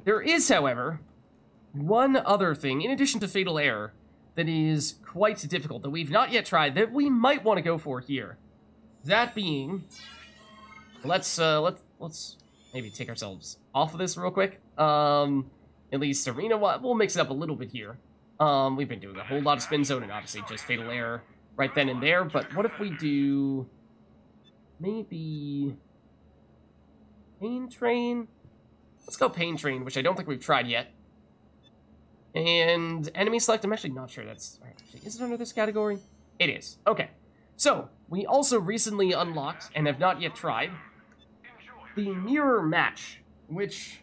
There is, however, one other thing, in addition to Fatal Error, that is quite difficult, that we've not yet tried, that we might want to go for here. That being, let's maybe take ourselves off of this real quick. At least Arena, we'll mix it up a little bit here. We've been doing a whole lot of Spin Zone and obviously just Fatal Error right then and there, but what if we do maybe Pain Train? Let's go Pain Train, which I don't think we've tried yet. And Enemy Select, I'm actually not sure that's... Actually, is it under this category? It is. Okay. So, we also recently unlocked, and have not yet tried, the Mirror Match, which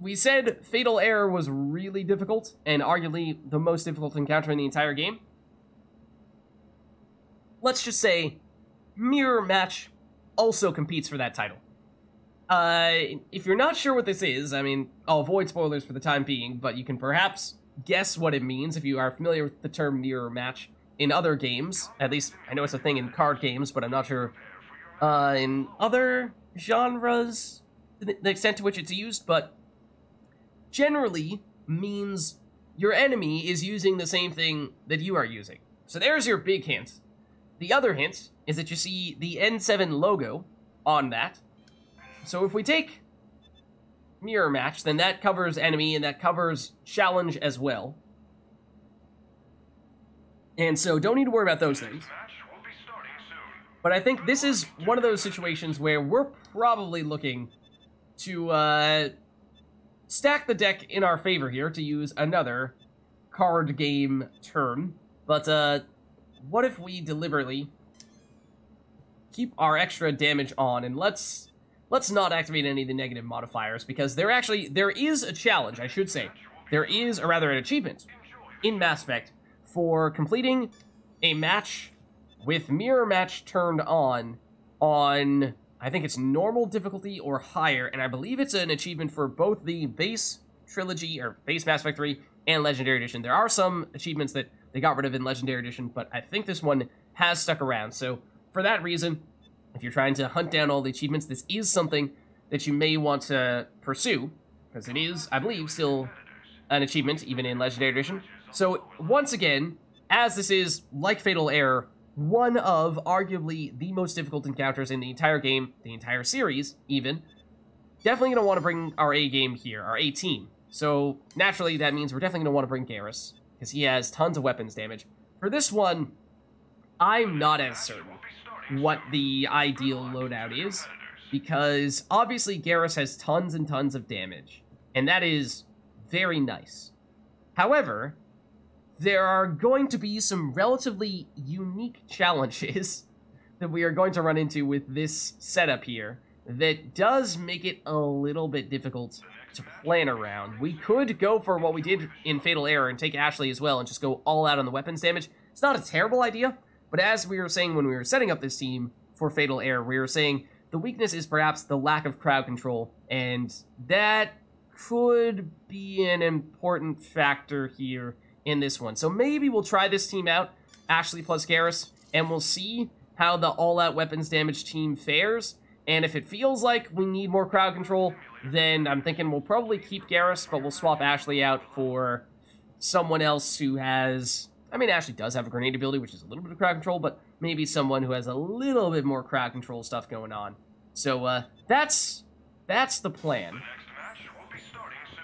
we said Fatal Error was really difficult, and arguably the most difficult encounter in the entire game. Let's just say Mirror Match also competes for that title. If you're not sure what this is, I mean, I'll avoid spoilers for the time being, but you can perhaps guess what it means if you are familiar with the term Mirror Match in other games. At least, I know it's a thing in card games, but I'm not sure in other genres, the extent to which it's used, but generally means your enemy is using the same thing that you are using. So there's your big hint. The other hint is that you see the N7 logo on that. So if we take Mirror Match, then that covers enemy and that covers challenge as well. And so don't need to worry about those things. But I think this is one of those situations where we're probably looking to stack the deck in our favor here, to use another card game term. But what if we deliberately keep our extra damage on, and let's not activate any of the negative modifiers, because there is a challenge, I should say. There is, or rather an achievement, in Mass Effect for completing a match with Mirror Match turned on, I think it's normal difficulty or higher, and I believe it's an achievement for both the base trilogy, or base Mass Effect 3, and Legendary Edition. There are some achievements that they got rid of in Legendary Edition, but I think this one has stuck around, so for that reason, if you're trying to hunt down all the achievements, this is something that you may want to pursue, because it is, I believe, still an achievement, even in Legendary Edition. So, once again, as this is, like Fatal Error, one of, arguably, the most difficult encounters in the entire game, the entire series, even, definitely going to want to bring our A game here, our A team. So, naturally, that means we're definitely going to want to bring Garrus, because he has tons of weapons damage. For this one, I'm not as certain what the ideal loadout is, because obviously Garrus has tons and tons of damage, and that is very nice. However, there are going to be some relatively unique challenges that we are going to run into with this setup here that does make it a little bit difficult to plan around. We could go for what we did in Fatal Error and take Ashley as well and just go all out on the weapons damage. It's not a terrible idea, but as we were saying when we were setting up this team for Fatal Error, we were saying the weakness is perhaps the lack of crowd control, and that could be an important factor here in this one. So maybe we'll try this team out, Ashley plus Garrus, and we'll see how the all-out weapons damage team fares, and if it feels like we need more crowd control, then I'm thinking we'll probably keep Garrus, but we'll swap Ashley out for someone else who has... I mean, Ashley does have a grenade ability, which is a little bit of crowd control, but maybe someone who has a little bit more crowd control stuff going on. So, that's the plan.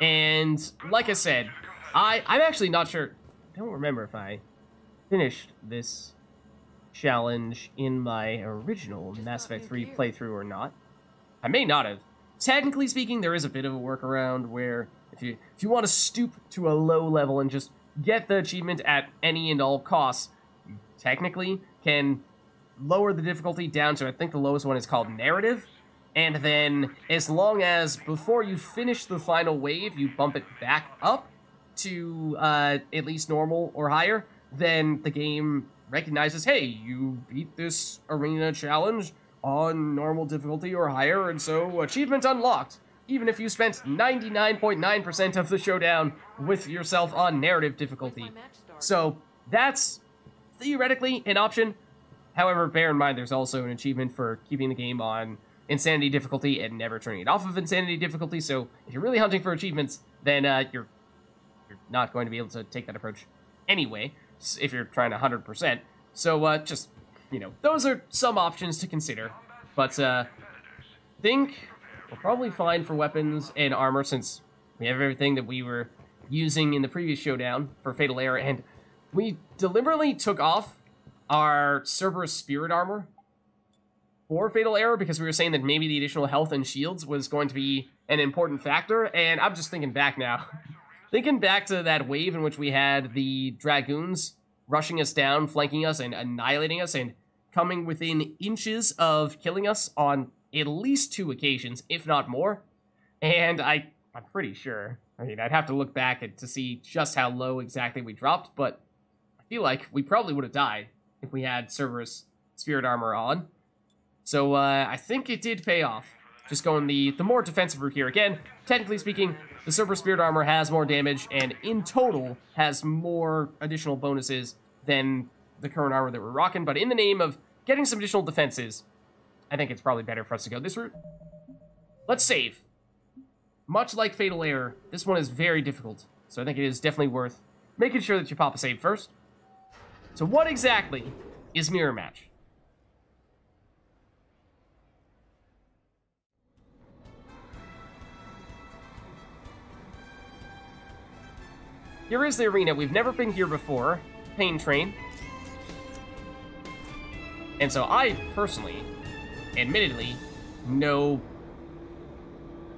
And, like I said, I'm actually not sure... I don't remember if I finished this challenge in my original Mass Effect 3 playthrough or not. I may not have. Technically speaking, there is a bit of a workaround where if you want to stoop to a low level and just get the achievement at any and all costs, you technically can lower the difficulty down to, I think the lowest one is called Narrative, and then as long as before you finish the final wave, you bump it back up to at least normal or higher, then the game recognizes, hey, you beat this arena challenge on normal difficulty or higher, and so achievement unlocked, even if you spent 99.9% of the showdown with yourself on narrative difficulty. So that's theoretically an option. However, bear in mind there's also an achievement for keeping the game on insanity difficulty and never turning it off of insanity difficulty. So if you're really hunting for achievements, then you're not going to be able to take that approach anyway, if you're trying to 100%. So just, you know, those are some options to consider. But think we're probably fine for weapons and armor, since we have everything that we were using in the previous showdown for Fatal Error, and we deliberately took off our Cerberus Spirit armor for Fatal Error because we were saying that maybe the additional health and shields was going to be an important factor, and I'm just thinking back now. Thinking back to that wave in which we had the Dragoons rushing us down, flanking us, and annihilating us, and coming within inches of killing us on at least 2 occasions, if not more. And I'm pretty sure, I mean, I'd have to look back to see just how low exactly we dropped, but I feel like we probably would have died if we had Cerberus Spirit armor on. So I think it did pay off. Just going the more defensive route here. Again, technically speaking, the Cerberus Spirit armor has more damage, and in total has more additional bonuses than the current armor that we're rocking, but in the name of getting some additional defenses, I think it's probably better for us to go this route. Let's save. Much like Fatal Error, this one is very difficult, so I think it is definitely worth making sure that you pop a save first. So what exactly is Mirror Match? Here is the arena. We've never been here before. Pain Train. And so I personally, admittedly, know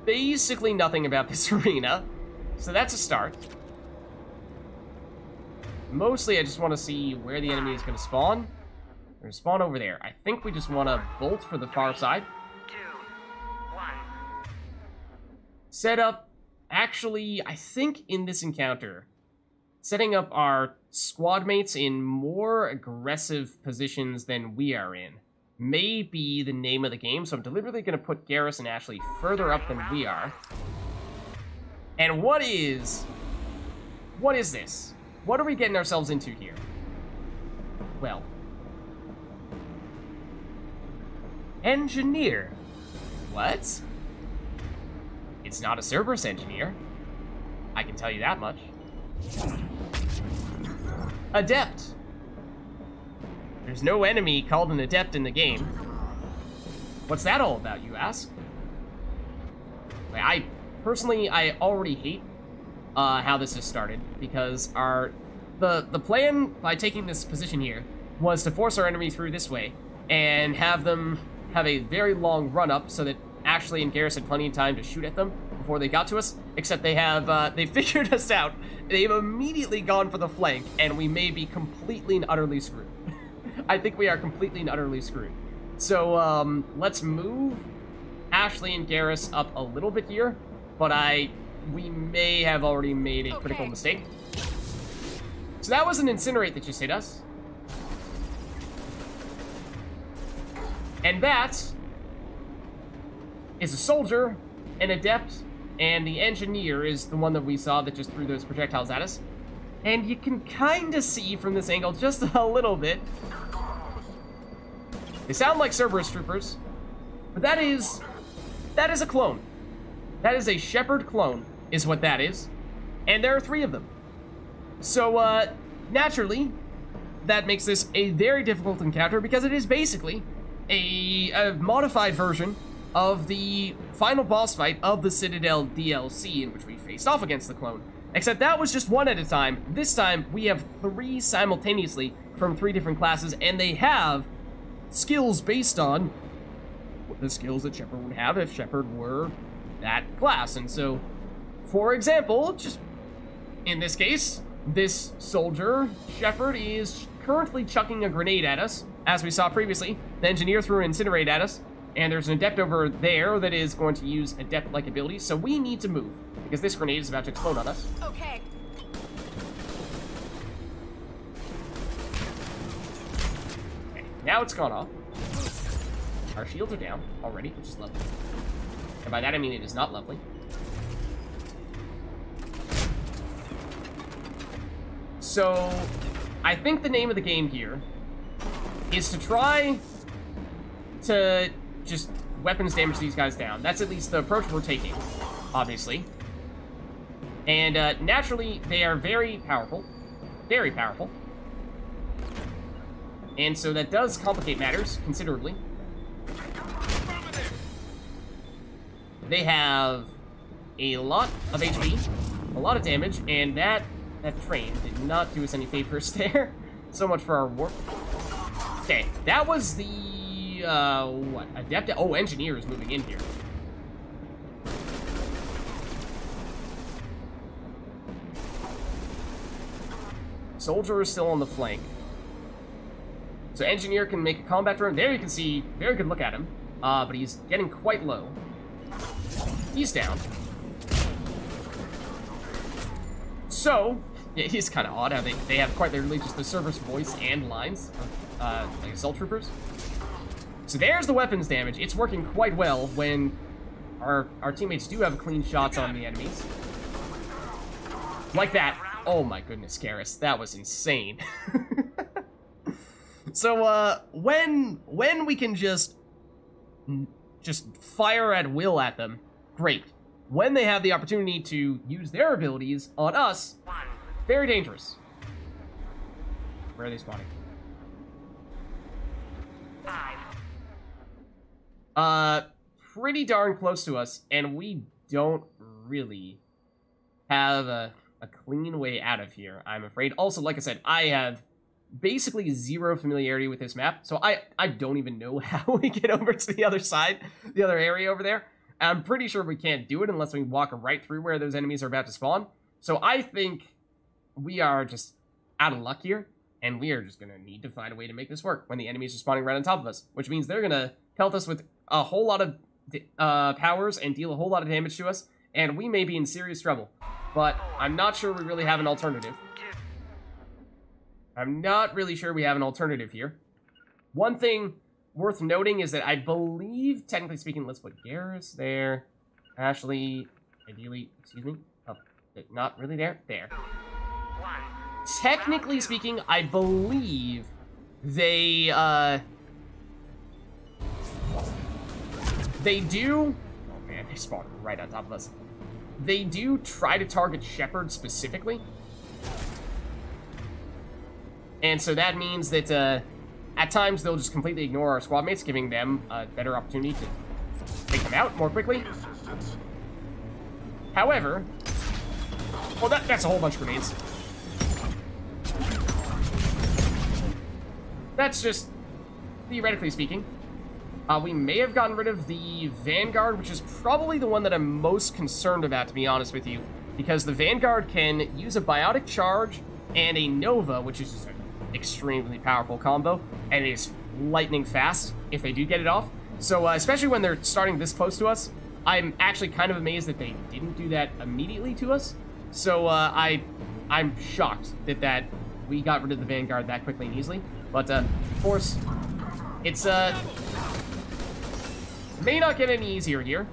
basically nothing about this arena. So that's a start. Mostly I just want to see where the enemy is going to spawn. They're going to spawn over there. I think we just want to bolt for the far side. 2, 1. Set up, actually, I think in this encounter, setting up our squad mates in more aggressive positions than we are in may be the name of the game, so I'm deliberately going to put Garrus and Ashley further up than we are. And what is this? What are we getting ourselves into here? Well, engineer. What? It's not a Cerberus engineer. I can tell you that much. Adept. There's no enemy called an adept in the game. What's that all about, you ask? I already hate how this has started, because the plan by taking this position here was to force our enemy through this way and have them have a very long run up so that Ashley and Garrus had plenty of time to shoot at them before they got to us, except they have, they figured us out. They've immediately gone for the flank, and we may be completely and utterly screwed. I think we are completely and utterly screwed. So, let's move Ashley and Garrus up a little bit here, but we may have already made a critical mistake. So that was an incinerate that just hit us. And that is a soldier, an adept, and the engineer is the one that we saw that just threw those projectiles at us. And you can kind of see from this angle just a little bit. They sound like Cerberus troopers, but that is a clone. That is a Shepard clone, is what that is. And there are 3 of them. So, naturally, that makes this a very difficult encounter, because it is basically a modified version of the final boss fight of the Citadel DLC, in which we faced off against the clone. Except that was just 1 at a time. This time, we have 3 simultaneously from 3 different classes, and they have skills based on the skills that Shepard would have if Shepard were that class. And so, for example, just in this case, this soldier, Shepard, is currently chucking a grenade at us. As we saw previously, the engineer threw an incinerate at us, and there's an adept over there that is going to use adept-like abilities, so we need to move, because this grenade is about to explode on us. Okay. Okay, now it's gone off. Our shields are down already, which is lovely. And by that I mean it is not lovely. So, I think the name of the game here is to try to just weapons damage these guys down. That's at least the approach we're taking, obviously. And naturally, they are very powerful. Very powerful. And so that does complicate matters considerably. They have a lot of HP, a lot of damage, and that train did not do us any favors there. So much for our warp. Okay, that was the, what? Adept? Oh, engineer is moving in here. Soldier is still on the flank. So engineer can make a combat turn. There you can see, very good look at him. But he's getting quite low. He's down. So, yeah, he's kind of odd how they have quite literally just the server's voice and lines, like assault troopers. So there's the weapons damage. It's working quite well when our teammates do have clean shots on the enemies. Like that. Oh my goodness, Garrus, that was insane. So, when we can just fire at will at them, great. When they have the opportunity to use their abilities on us, very dangerous. Where are they spawning? 5. Pretty darn close to us, and we don't really have a clean way out of here, I'm afraid. Also, like I said, I have basically zero familiarity with this map, so I don't even know how we get over to the other side, the other area over there. I'm pretty sure we can't do it unless we walk right through where those enemies are about to spawn. So I think we are just out of luck here, and we are just going to need to find a way to make this work when the enemies are spawning right on top of us, which means they're going to pelt us with a whole lot of powers and deal a whole lot of damage to us, and we may be in serious trouble. But I'm not sure we really have an alternative. I'm not really sure we have an alternative here. One thing worth noting is that I believe, technically speaking, let's put Garrus there. Ashley, ideally, excuse me. Oh, not really there. There. Technically speaking, I believe they do... Oh man, they spawned right on top of us. They do try to target Shepard specifically. And so that means that at times they'll just completely ignore our squad mates, giving them a better opportunity to take them out more quickly. However, well, that's a whole bunch of grenades. That's just theoretically speaking. We may have gotten rid of the Vanguard, which is probably the one that I'm most concerned about, to be honest with you, because the Vanguard can use a biotic charge and a Nova, which is just an extremely powerful combo, and it is lightning fast if they do get it off. So especially when they're starting this close to us, I'm actually kind of amazed that they didn't do that immediately to us. So I'm shocked that we got rid of the Vanguard that quickly and easily. But of course, it's may not get any easier here.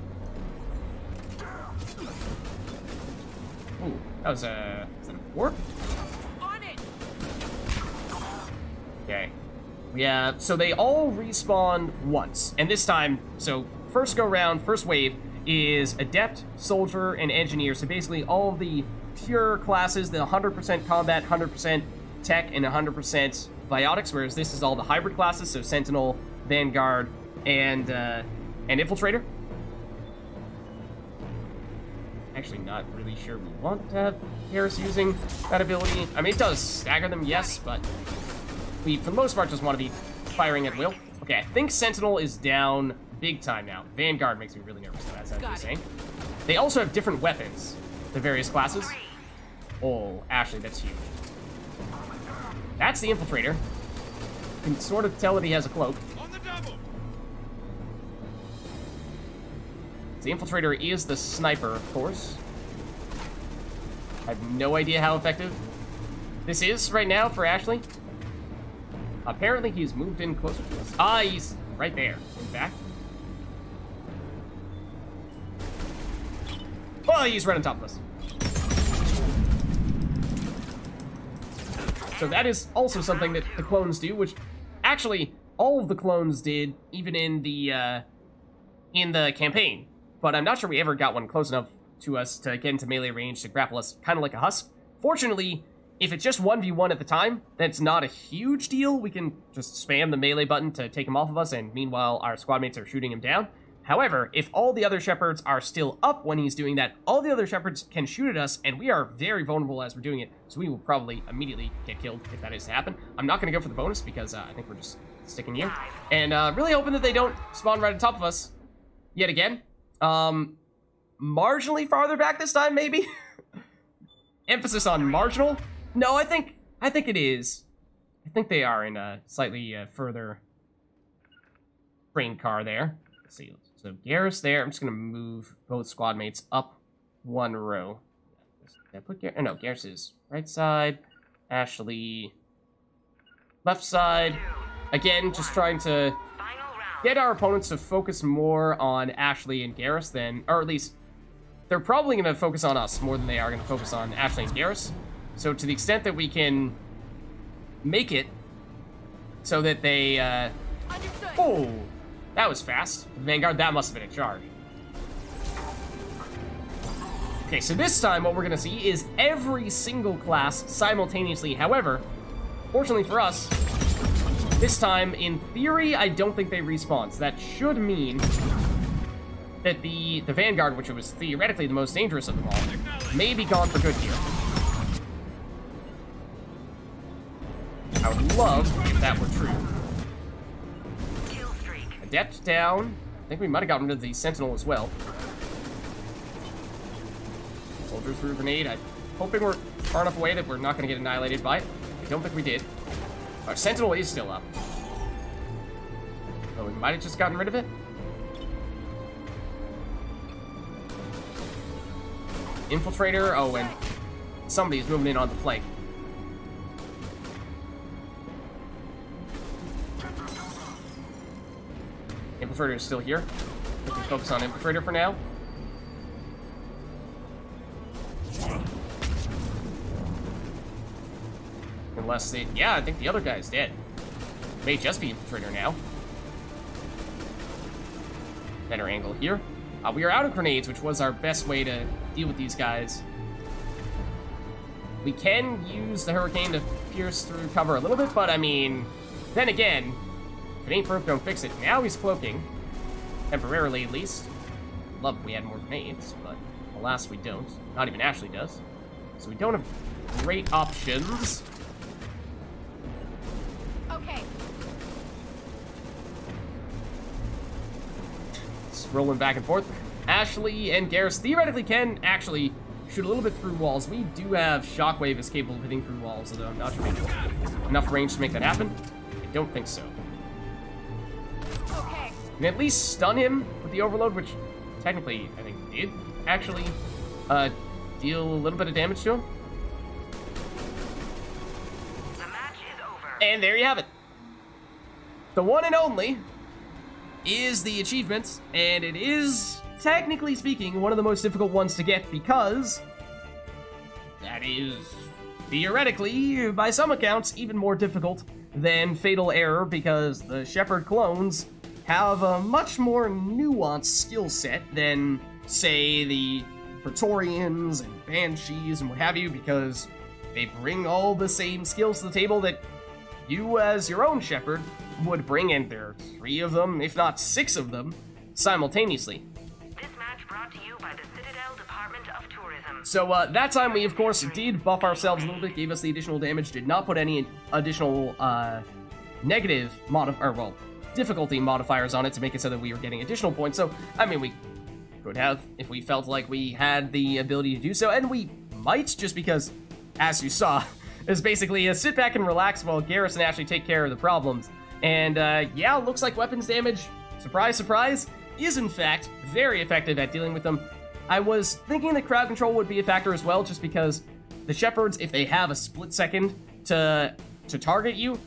Ooh, that was a... Is that a warp? Okay. Yeah, so they all respawn once. And this time, so first go round, first wave, is Adept, Soldier, and Engineer. So basically all of the pure classes, the 100% combat, 100% tech, and 100% biotics, whereas this is all the hybrid classes, so Sentinel, Vanguard, and Infiltrator. Actually not really sure we want to have Garrus using that ability. I mean, it does stagger them, yes, but we, for the most part, just want to be firing at will. Okay, I think Sentinel is down big time now. Vanguard makes me really nervous, that's what I'm saying. They also have different weapons, the various classes. Oh, Ashley, that's huge. That's the Infiltrator. You can sort of tell that he has a cloak. The Infiltrator is the sniper, of course. I have no idea how effective this is right now for Ashley. Apparently he's moved in closer to us. Ah, he's right there, in fact. Oh, he's right on top of us. So that is also something that the clones do, which actually all of the clones did, even in the in the campaign, but I'm not sure we ever got one close enough to us to get into melee range to grapple us, kind of like a husk. Fortunately, if it's just 1v1 at the time, that's not a huge deal. We can just spam the melee button to take him off of us, and meanwhile our squad mates are shooting him down. However, if all the other shepherds are still up when he's doing that, all the other shepherds can shoot at us, and we are very vulnerable as we're doing it, so we will probably immediately get killed if that is to happen. I'm not going to go for the bonus because I think we're just sticking here, and really hoping that they don't spawn right on top of us yet again. Marginally farther back this time, maybe? Emphasis on marginal? No, I think it is. I think they are in a slightly further train car there. Let's see. So Garrus there. I'm just gonna move both squad mates up one row. Did I put Garrus? Oh, no, Garrus is right side. Ashley left side. Again, just trying to get our opponents to focus more on Ashley and Garrus than, or at least they're probably going to focus on us more than they are going to focus on Ashley and Garrus. So to the extent that we can make it so that they, oh, that was fast. Vanguard, that must have been a charge. Okay, so this time what we're going to see is every single class simultaneously. However, fortunately for us, this time, in theory, I don't think they respawn. So that should mean that the Vanguard, which was theoretically the most dangerous of them all, may be gone for good here. I would love if that were true. Adept down. I think we might have gotten rid of the Sentinel as well. Soldier through grenade. I'm hoping we're far enough away that we're not going to get annihilated by it. I don't think we did. Our Sentinel is still up. Oh, we might have just gotten rid of it. Infiltrator. Oh, and somebody's moving in on the flank. Infiltrator is still here. We can focus on Infiltrator for now. Unless they... Yeah, I think the other guy's dead. May just be Infiltrator now. Better angle here. We are out of grenades, which was our best way to deal with these guys. We can use the Hurricane to pierce through cover a little bit, but I mean... Then again, if it ain't broke, don't fix it. Now he's cloaking. Temporarily, at least. Love if we had more grenades, but alas, we don't. Not even Ashley does. So we don't have great options. Rolling back and forth. Ashley and Garrus theoretically can actually shoot a little bit through walls. We do have Shockwave is capable of hitting through walls, although I'm not sure we have enough range to make that happen. I don't think so. Okay. We can at least stun him with the overload, which technically I think did actually deal a little bit of damage to him. The match is over. And there you have it. The one and only is the achievement, and it is, technically speaking, one of the most difficult ones to get because that is, theoretically, by some accounts, even more difficult than Fatal Error because the Shepard clones have a much more nuanced skill set than, say, the Praetorians and Banshees and what have you, because they bring all the same skills to the table that you, as your own Shepard, would bring, and there are 3 of them, if not 6 of them, simultaneously. This match brought to you by the Citadel Department of Tourism. So that time we, of course, did buff ourselves a little bit, gave us the additional damage, did not put any additional negative difficulty modifiers on it to make it so that we were getting additional points. So, I mean, we could have if we felt like we had the ability to do so, and we might, just because, as you saw, is basically a sit back and relax while Garrus and Ashley take care of the problems. And yeah, looks like weapons damage, surprise, surprise, is in fact very effective at dealing with them. I was thinking that crowd control would be a factor as well, just because the Shepards, if they have a split second to target you,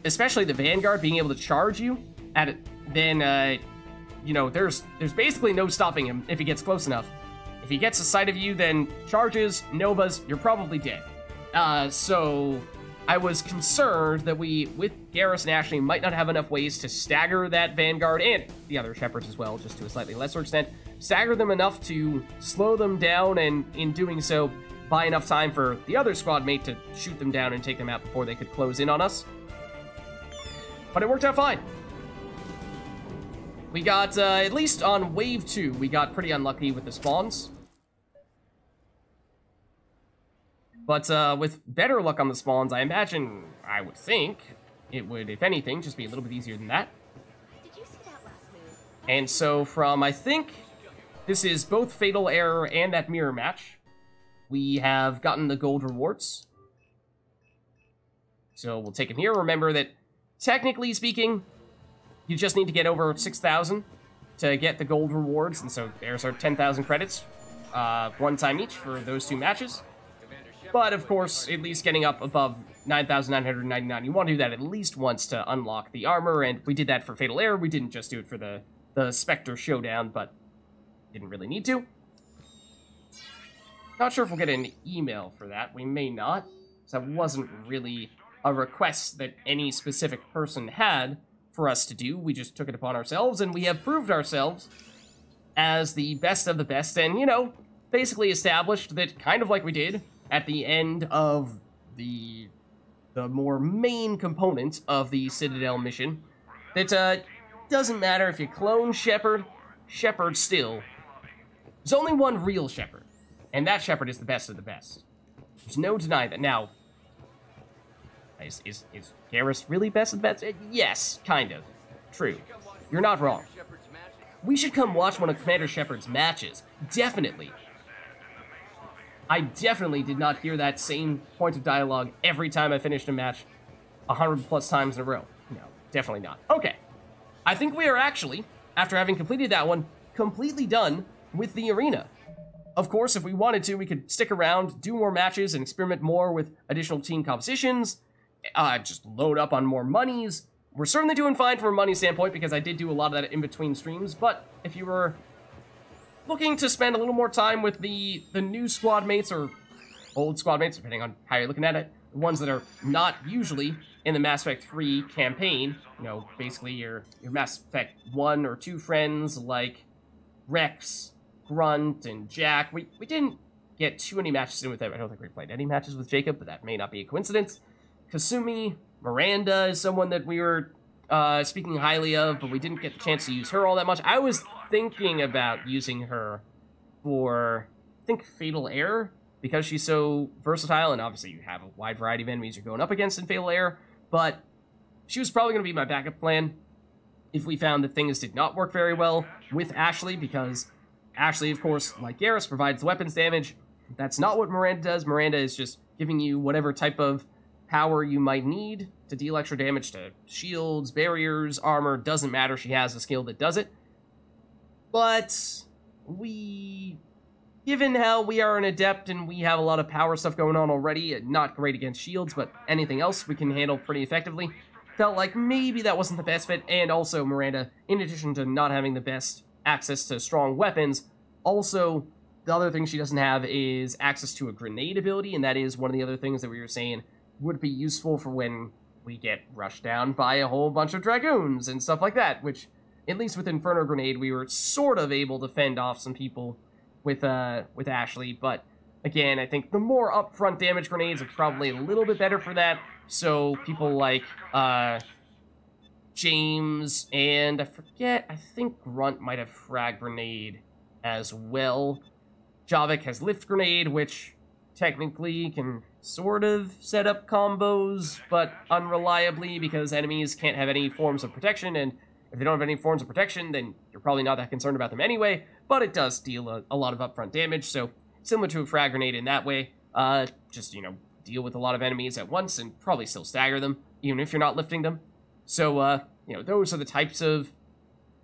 especially the Vanguard being able to charge you at it, then you know, there's basically no stopping him if he gets close enough. If he gets a sight of you, then charges, Novas, you're probably dead. So I was concerned that we, with Garrus and Ashley, might not have enough ways to stagger that Vanguard and the other Shepards as well, just to a slightly lesser extent. Stagger them enough to slow them down, and in doing so, buy enough time for the other squad mate to shoot them down and take them out before they could close in on us. But it worked out fine. We got, at least on Wave 2, we got pretty unlucky with the spawns. But with better luck on the spawns, I imagine, I would think, it would, if anything, just be a little bit easier than that. Did you see that last move? And so from, I think, this is both Fatal Error and that mirror match, we have gotten the gold rewards. So we'll take them here. Remember that, technically speaking, you just need to get over 6,000 to get the gold rewards. And so there's our 10,000 credits, one time each for those two matches. But, of course, at least getting up above 9,999, you want to do that at least once to unlock the armor, and we did that for Fatal Error. We didn't just do it for the Spectre Showdown, but didn't really need to. Not sure if we'll get an email for that. We may not, because that wasn't really a request that any specific person had for us to do. We just took it upon ourselves, and we have proved ourselves as the best of the best, and, you know, basically established that, kind of like we did at the end of the more main component of the Citadel mission, that doesn't matter if you clone Shepard, Shepard still. There's only one real Shepard, and that Shepard is the best of the best. There's no denying that. Now, is Garrus really best of the best? Yes, kind of. True. You're not wrong. We should come watch one of Commander Shepard's matches. Definitely. I definitely did not hear that same point of dialogue every time I finished a match 100+ times in a row. No, definitely not. Okay. I think we are actually, after having completed that one, completely done with the arena. Of course, if we wanted to, we could stick around, do more matches, and experiment more with additional team compositions, just load up on more monies. We're certainly doing fine from a money standpoint, because I did do a lot of that in between streams, but if you were looking to spend a little more time with the new squad mates, or old squad mates, depending on how you're looking at it, the ones that are not usually in the Mass Effect 3 campaign, you know, basically your Mass Effect 1 or 2 friends like Rex, Grunt, and Jack. We didn't get too many matches in with them. I don't think we played any matches with Jacob, but that may not be a coincidence. Kasumi, Miranda is someone that we were speaking highly of, but we didn't get the chance to use her all that much. I was thinking about using her for, I think, Fatal Error, because she's so versatile, and obviously you have a wide variety of enemies you're going up against in Fatal Error, but she was probably going to be my backup plan if we found that things did not work very well with Ashley, because Ashley, of course, like Garrus, provides weapons damage. That's not what Miranda does. Miranda is just giving you whatever type of power you might need to deal extra damage to shields, barriers, armor, doesn't matter. She has a skill that does it. But given how we are an adept and we have a lot of power stuff going on already, not great against shields, but anything else we can handle pretty effectively, felt like maybe that wasn't the best fit. And also Miranda, in addition to not having the best access to strong weapons, also the other thing she doesn't have is access to a grenade ability, and that is one of the other things that we were saying would be useful for when we get rushed down by a whole bunch of Dragoons and stuff like that, which, at least with Inferno Grenade, we were sort of able to fend off some people with Ashley, but again, I think the more upfront damage grenades are probably a little bit better for that, so people like James, and I think Grunt might have Frag Grenade as well. Javik has Lift Grenade, which technically can sort of set up combos, but unreliably, because enemies can't have any forms of protection, and if they don't have any forms of protection, then you're probably not that concerned about them anyway, but it does deal a lot of upfront damage, so similar to a Frag Grenade in that way. Just, you know, deal with a lot of enemies at once and probably still stagger them, even if you're not lifting them. So, you know, those are the types of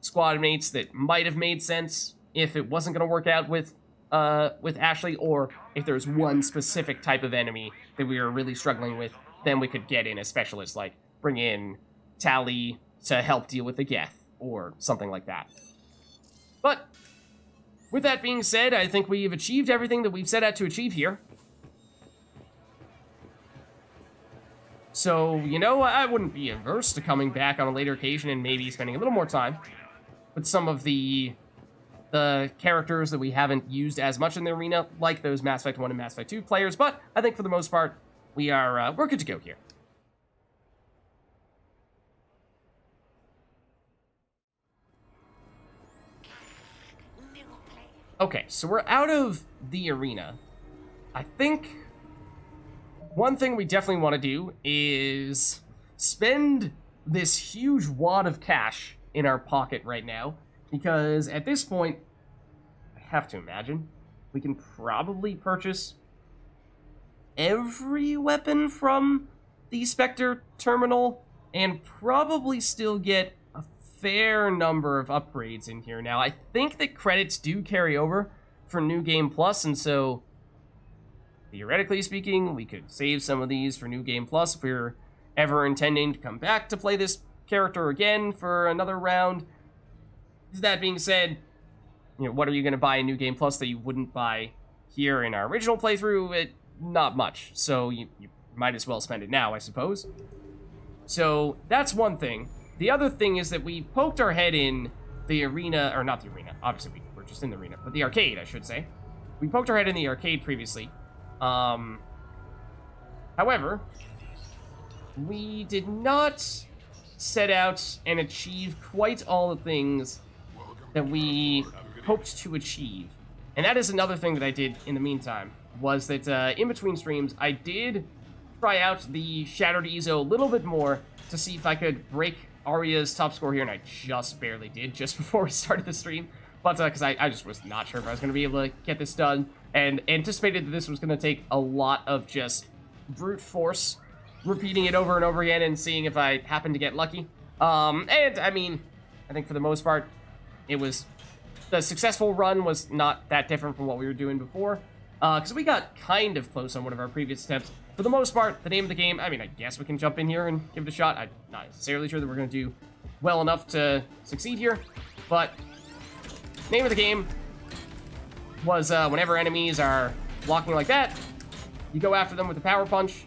squad mates that might have made sense if it wasn't going to work out with Ashley, or if there's one specific type of enemy that we were really struggling with, then we could get in a specialist, like bring in Tali to help deal with the Geth, or something like that. But, with that being said, I think we've achieved everything that we've set out to achieve here. So, you know, I wouldn't be averse to coming back on a later occasion and maybe spending a little more time with some of the characters that we haven't used as much in the arena, like those Mass Effect 1 and Mass Effect 2 players, but I think for the most part, we're good to go here. Okay, so we're out of the arena. I think one thing we definitely want to do is spend this huge wad of cash in our pocket right now, because at this point, I have to imagine, we can probably purchase every weapon from the Spectre terminal and probably still get a fair number of upgrades in here. Now, I think that credits do carry over for New Game Plus, and so theoretically speaking, we could save some of these for New Game Plus if we're ever intending to come back to play this character again for another round. That being said, you know, what are you going to buy in New Game Plus that you wouldn't buy here in our original playthrough? Not much, so you might as well spend it now, I suppose. So that's one thing. The other thing is that we poked our head in the arena, or not the arena, obviously we were just in the arena, but the arcade, I should say. We poked our head in the arcade previously. However, we did not set out and achieve quite all the things that we hoped to achieve. And that is another thing that I did in the meantime, was that in between streams, I did try out the Shattered EZO a little bit more to see if I could break Arya's top score here, and I just barely did just before we started the stream. But because I just was not sure if I was going to be able to get this done, and anticipated that this was going to take a lot of just brute force, repeating it over and over again and seeing if I happened to get lucky. And, I mean, I think for the most part, the successful run was not that different from what we were doing before, because we got kind of close on one of our previous attempts. For the most part, the name of the game, I mean, I guess we can jump in here and give it a shot. I'm not necessarily sure that we're going to do well enough to succeed here, but name of the game was whenever enemies are blocking like that, you go after them with a power punch.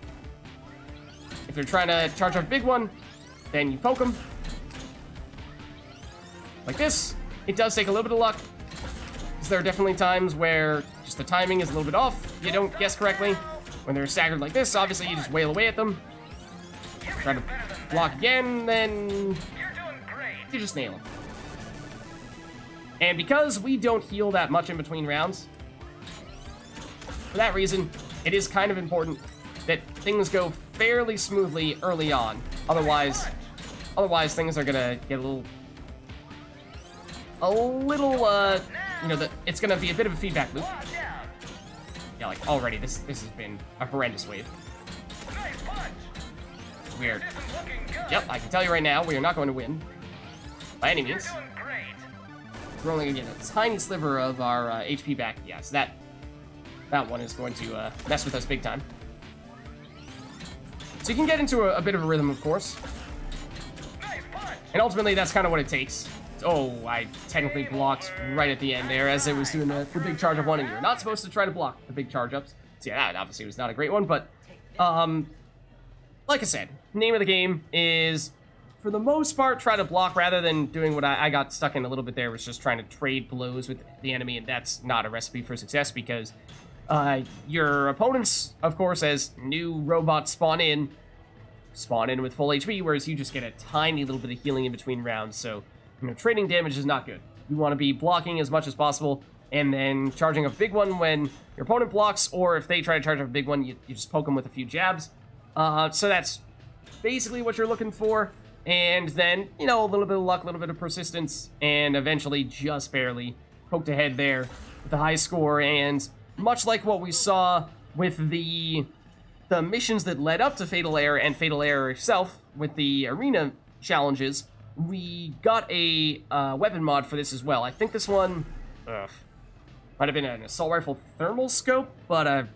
If they're trying to charge up a big one, then you poke them. Like this. It does take a little bit of luck, because there are definitely times where just the timing is a little bit off. You don't guess correctly. When they're staggered like this, obviously you just wail away at them. Try to block again, then you just nail them. And because we don't heal that much in between rounds, for that reason, it is kind of important that things go fairly smoothly early on. Otherwise things are gonna get a little, you know, it's gonna be a bit of a feedback loop. Yeah, like already this has been a horrendous wave. Weird. Yep, I can tell you right now, we are not going to win by any means. We're only gonna get a tiny sliver of our HP back. Yeah, so that one is going to mess with us big time. So you can get into a bit of a rhythm, of course. And ultimately, that's kind of what it takes. Oh, I technically blocked right at the end there as it was doing the big charge up one, and you're not supposed to try to block the big charge ups. So yeah, that obviously was not a great one, but like I said, name of the game is, for the most part, try to block rather than doing what I got stuck in a little bit there, was just trying to trade blows with the enemy, and that's not a recipe for success, because your opponents, of course, as new robots spawn in with full HP, whereas you just get a tiny little bit of healing in between rounds, so, you know, trading damage is not good. You want to be blocking as much as possible, and then charging a big one when your opponent blocks, or if they try to charge up a big one, you just poke them with a few jabs. So that's basically what you're looking for, and then, you know, a little bit of luck, a little bit of persistence, and eventually just barely poked ahead there with the high score. And much like what we saw with the missions that led up to Fatal Error and Fatal Error itself with the arena challenges, we got a weapon mod for this as well. I think this one might have been an assault rifle thermal scope, but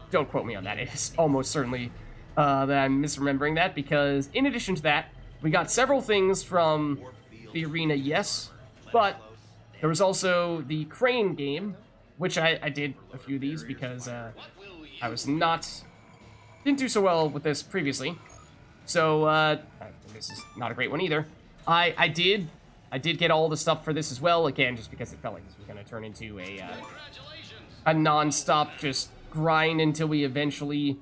don't quote me on that. It's almost certainly that I'm misremembering that, because in addition to that, we got several things from the arena, yes, but there was also the crane game, which I did a few of these because I didn't do so well with this previously. So, this is not a great one either. I did get all the stuff for this as well, again, just because it felt like this was going to turn into a non-stop just grind until we eventually,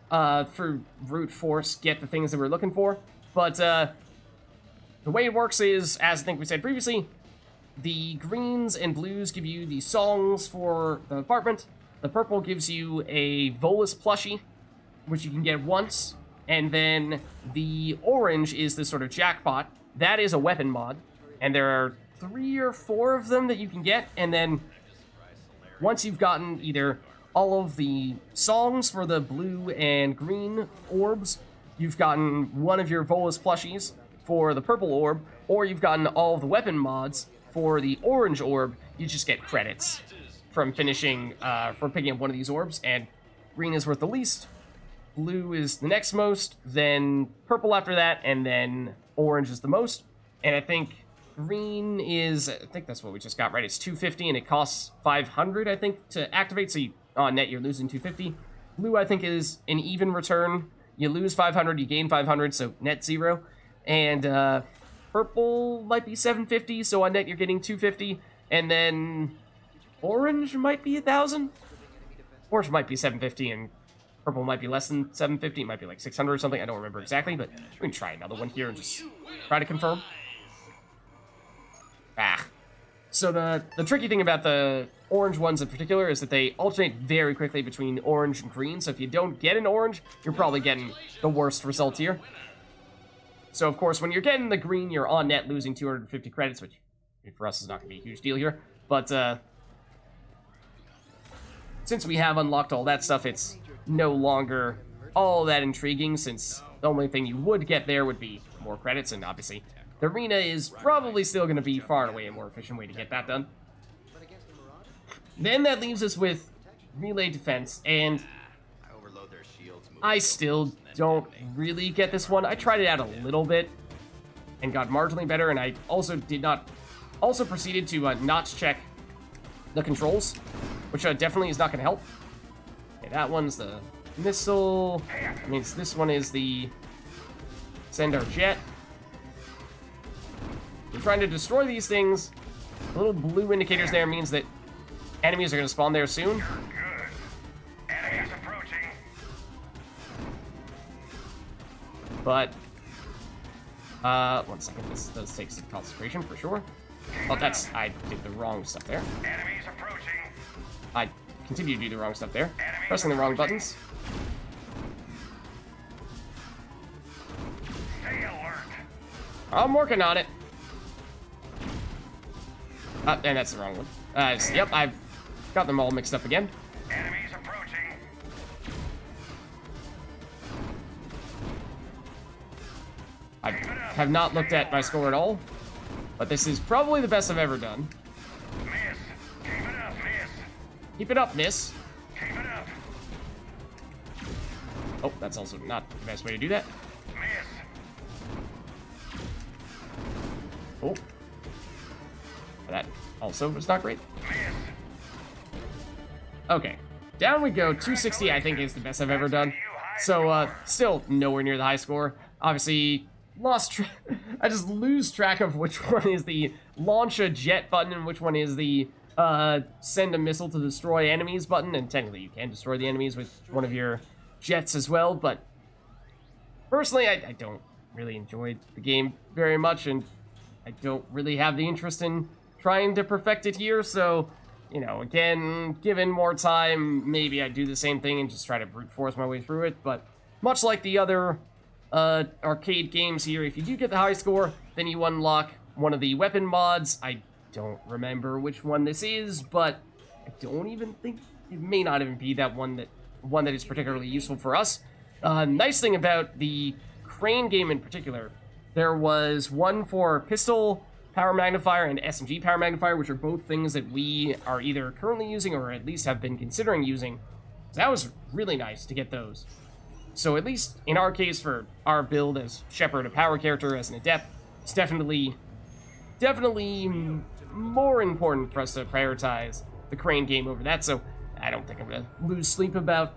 through brute force, get the things that we're looking for. But, the way it works is, as I think we said previously, the greens and blues give you the songs for the apartment. The purple gives you a Volus plushie, which you can get once. And then the orange is this sort of jackpot. That is a weapon mod. And there are 3 or 4 of them that you can get. And then once you've gotten either all of the songs for the blue and green orbs, you've gotten one of your Volus plushies for the purple orb, or you've gotten all of the weapon mods for the orange orb, you just get credits from finishing, from picking up one of these orbs, and green is worth the least, blue is the next most, then purple after that, and then orange is the most, and I think green is, I think that's what we just got, right? It's 250, and it costs 500, I think, to activate, so you, on net you're losing 250. Blue, I think, is an even return. You lose 500, you gain 500, so net 0. And purple might be 750, so on net you're getting 250. And then orange might be 1,000. Orange might be 750, and purple might be less than 750. It might be like 600 or something. I don't remember exactly, but we can try another one here and just try to confirm. So the tricky thing about the orange ones in particular is that they alternate very quickly between orange and green. So if you don't get an orange, you're probably getting the worst result here. So, of course, when you're getting the green, you're on net losing 250 credits, which for us is not going to be a huge deal here. But since we have unlocked all that stuff, it's no longer all that intriguing, since the only thing you would get there would be more credits, and obviously the arena is probably still going to be far and away a more efficient way to get that done. Then that leaves us with melee defense, and I still don't really get this one. I tried it out a little bit and got marginally better, and I also proceeded to not check the controls, which definitely is not going to help. Okay, that one's the missile. I mean, this one is the send our jet. We're trying to destroy these things. The little blue indicators there means that enemies are going to spawn there soon. But, 1 second, this does take some concentration for sure. Oh, I did the wrong stuff there. Enemies approaching. I continue to do the wrong stuff there. Pressing the wrong buttons. Stay alert. I'm working on it. And that's the wrong one. Yep, I've got them all mixed up again. Enemies approaching. I have not looked at my score at all, but this is probably the best I've ever done. Miss. Keep it up, miss. Keep it up, miss. Keep it up. Oh, that's also not the best way to do that. Miss. Oh. That also was not great. Miss. Okay. Down we go. 260, I think, is the best I've ever done. So, still nowhere near the high score. Obviously, I just lose track of which one is the launch a jet button and which one is the send a missile to destroy enemies button. And technically, you can destroy the enemies with one of your jets as well. But personally, I don't really enjoy the game very much, and I don't really have the interest in trying to perfect it here. So, you know, again, given more time, maybe I'd do the same thing and just try to brute force my way through it. But much like the other arcade games here, if you do get the high score, then you unlock one of the weapon mods. I don't remember which one this is, but I don't even think it may not even be that one that is particularly useful for us. Nice thing about the crane game in particular, there was one for pistol power magnifier and SMG power magnifier, which are both things that we are either currently using or at least have been considering using. So that was really nice to get those. So at least in our case, for our build as Shepard, a power character, as an adept, it's definitely more important for us to prioritize the crane game over that. So I don't think I'm gonna lose sleep about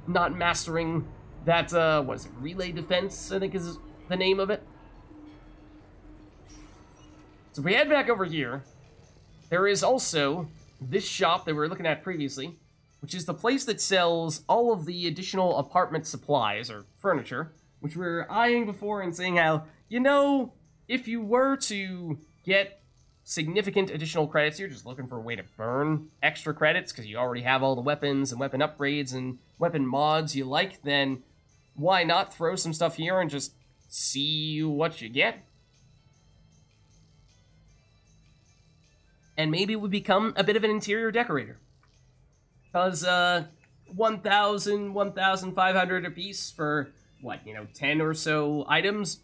not mastering That, what is it, Relay Defense, I think is the name of it. So if we head back over here, there is also this shop that we were looking at previously, which is the place that sells all of the additional apartment supplies, or furniture, which we were eyeing before and saying how, you know, if you were to get significant additional credits, you're just looking for a way to burn extra credits because you already have all the weapons and weapon upgrades and weapon mods you like, then why not throw some stuff here and just see what you get? And maybe we become a bit of an interior decorator. Because, 1,000, 1,500 a piece for, what, 10 or so items,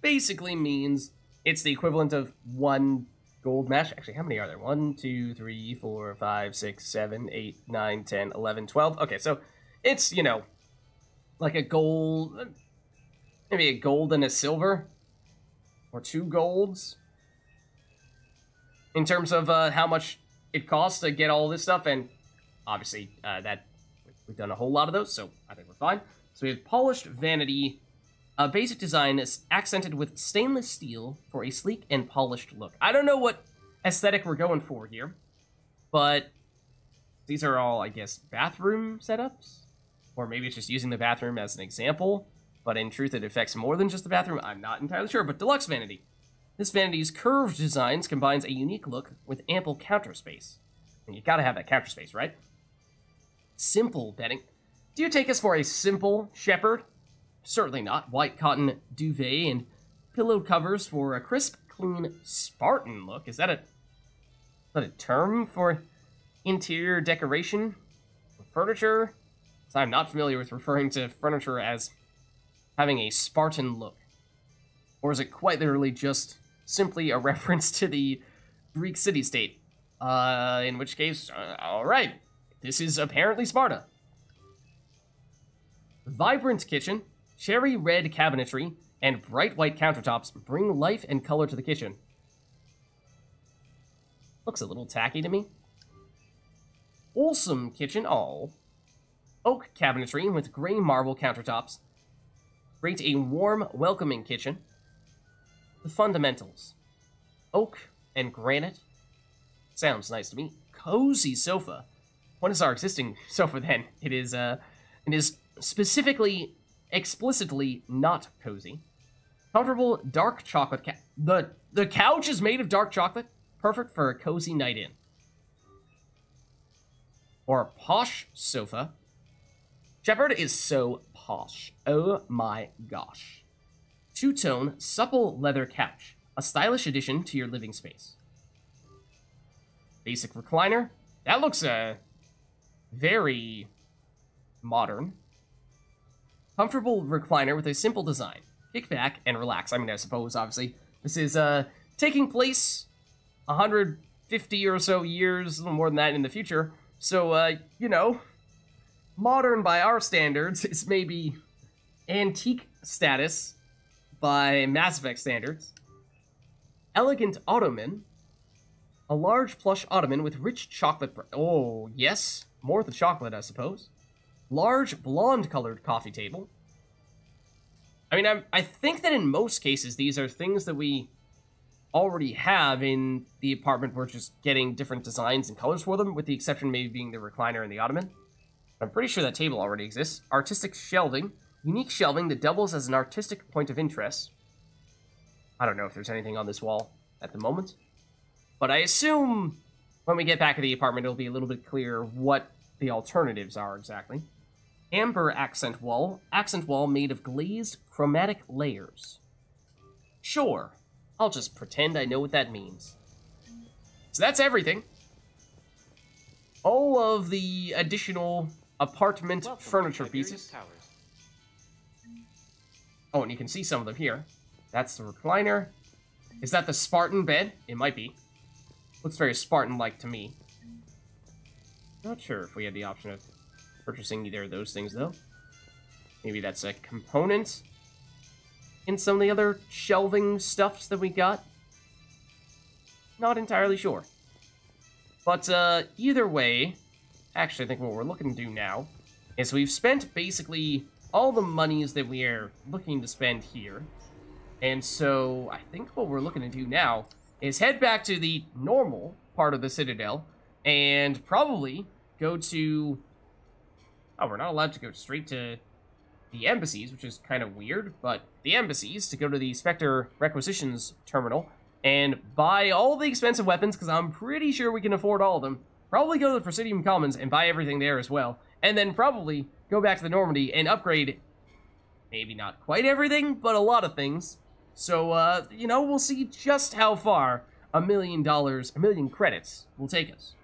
basically means it's the equivalent of one gold mesh. Actually, how many are there? 1, 2, 3, 4, 5, 6, 7, 8, 9, 10, 11, 12. Okay, so it's, like a gold, maybe a gold and a silver, or 2 golds, in terms of how much it costs to get all this stuff, and obviously that we've done a whole lot of those, so I think we're fine. So we have Polished Vanity. Basic design is accented with stainless steel for a sleek and polished look. I don't know what aesthetic we're going for here, but these are all, I guess, bathroom setups? Or maybe it's just using the bathroom as an example, but in truth it affects more than just the bathroom. I'm not entirely sure, but Deluxe Vanity. This vanity's curved designs combines a unique look with ample counter space. And you gotta have that counter space, right? Simple bedding. Do you take us for a simple Shepard? Certainly not. White cotton duvet and pillow covers for a crisp, clean, Spartan look. Is that a term for interior decoration? Furniture? So I'm not familiar with referring to furniture as having a Spartan look. Or is it quite literally just simply a reference to the Greek city-state? In which case, alright. This is apparently Sparta. Vibrant kitchen, cherry red cabinetry, and bright white countertops bring life and color to the kitchen. Looks a little tacky to me. Wholesome kitchen, all. Oak cabinetry with gray marble countertops. Create a warm, welcoming kitchen. The fundamentals. Oak and granite. Sounds nice to me. Cozy sofa. What is our existing sofa then? It is specifically, explicitly not cozy. Comfortable dark chocolate the couch is made of dark chocolate. Perfect for a cozy night in. Or a posh sofa. Shepard is so posh. Oh my gosh. Two-tone, supple leather couch. A stylish addition to your living space. Basic recliner. That looks, very modern. Comfortable recliner with a simple design. Kick back and relax. I mean, I suppose, obviously, this is, taking place 150 or so years, a little more than that in the future. So, modern by our standards is maybe antique status by Mass Effect standards. Elegant ottoman. A large plush ottoman with rich chocolate. Oh, yes. More the chocolate, I suppose. Large blonde-colored coffee table. I mean, I think that in most cases, these are things that we already have in the apartment. We're just getting different designs and colors for them, with the exception maybe being the recliner and the ottoman. I'm pretty sure that table already exists. Artistic shelving. Unique shelving that doubles as an artistic point of interest. I don't know if there's anything on this wall at the moment. But I assume when we get back to the apartment, it'll be a little bit clearer what the alternatives are exactly. Amber accent wall made of glazed chromatic layers. Sure, I'll just pretend I know what that means. So that's everything. All of the additional apartment furniture pieces. Oh, and you can see some of them here. That's the recliner. Is that the Spartan bed? It might be. Looks very Spartan-like to me. Not sure if we had the option of purchasing either of those things, though. Maybe that's a component in some of the other shelving stuffs that we got. Not entirely sure. But either way, actually I think what we're looking to do now is we've spent basically all the monies that we are looking to spend here. And so I think what we're looking to do now is head back to the normal part of the Citadel and probably go to... Oh, we're not allowed to go straight to the embassies, which is kind of weird, but the embassies to go to the Spectre Requisitions Terminal and buy all the expensive weapons, because I'm pretty sure we can afford all of them. Probably go to the Presidium Commons and buy everything there as well. And then probably go back to the Normandy and upgrade, maybe not quite everything, but a lot of things. So, you know, we'll see just how far $1 million, 1 million credits will take us.